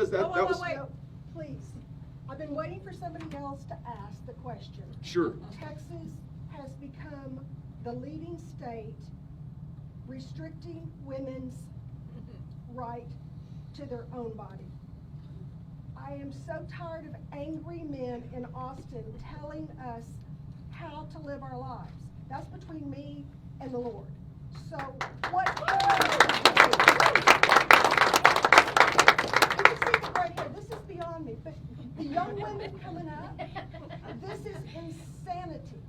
says that. That was Wait. Please. I've been waiting for somebody else to ask the question. sure. Texas has become the leading state restricting women's right to their own body. I am so tired of angry men in Austin telling us how to live our lives. That's between me and the Lord. So what you can see it right here. This is beyond me. But the young women coming up, this is insanity.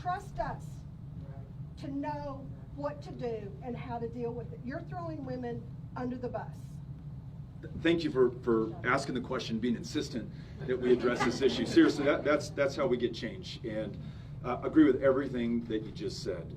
Trust us to know what to do and how to deal with it. You're throwing women under the bus. Thank you for asking the question, being insistent that we address this issue. Seriously, that's how we get change. And agree with everything that you just said.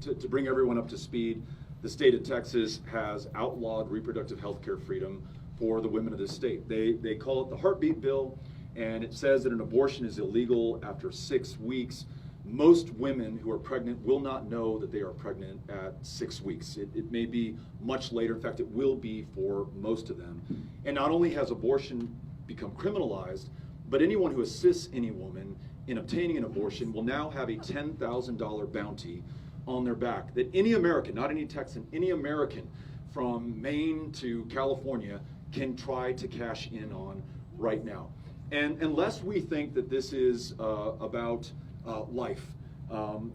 To bring everyone up to speed, the state of Texas has outlawed reproductive health care freedom for the women of this state. They call it the heartbeat bill, and it says that an abortion is illegal after 6 weeks. Most women who are pregnant will not know that they are pregnant at 6 weeks. It may be much later. In fact, it will be for most of them. And not only has abortion become criminalized, but anyone who assists any woman in obtaining an abortion will now have a $10,000 bounty on their back that any American, not any Texan, any American from Maine to California can try to cash in on right now. And unless we think that this is about life,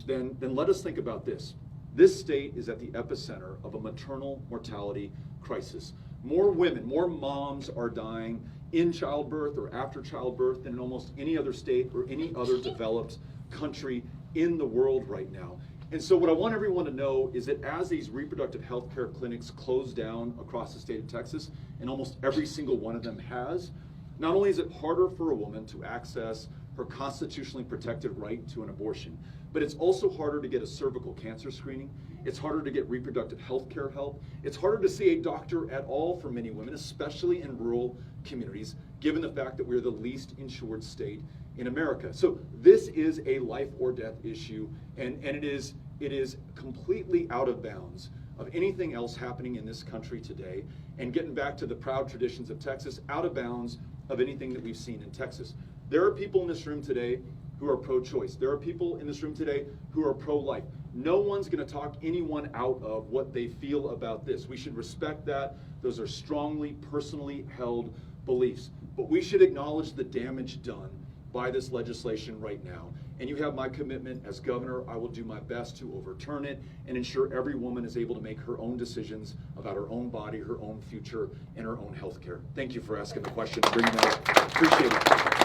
then let us think about this. This state is at the epicenter of a maternal mortality crisis. More women, more moms are dying in childbirth or after childbirth than in almost any other state or any other developed country in the world right now. And so what I want everyone to know is that as these reproductive health care clinics close down across the state of Texas, and almost every single one of them has, not only is it harder for a woman to access her constitutionally protected right to an abortion, but it's also harder to get a cervical cancer screening. It's harder to get reproductive health care help. It's harder to see a doctor at all for many women, especially in rural communities, given the fact that we're the least insured state in America. So this is a life or death issue, and it is completely out of bounds of anything else happening in this country today, and getting back to the proud traditions of Texas, out of bounds of anything that we've seen in Texas. There are people in this room today who are pro-choice. There are people in this room today who are pro-life. No one's going to talk anyone out of what they feel about this. We should respect that. Those are strongly, personally held beliefs. But we should acknowledge the damage done by this legislation right now. And you have my commitment as governor. I will do my best to overturn it and ensure every woman is able to make her own decisions about her own body, her own future, and her own health care. Thank you for asking the question, bringing that up. Appreciate it.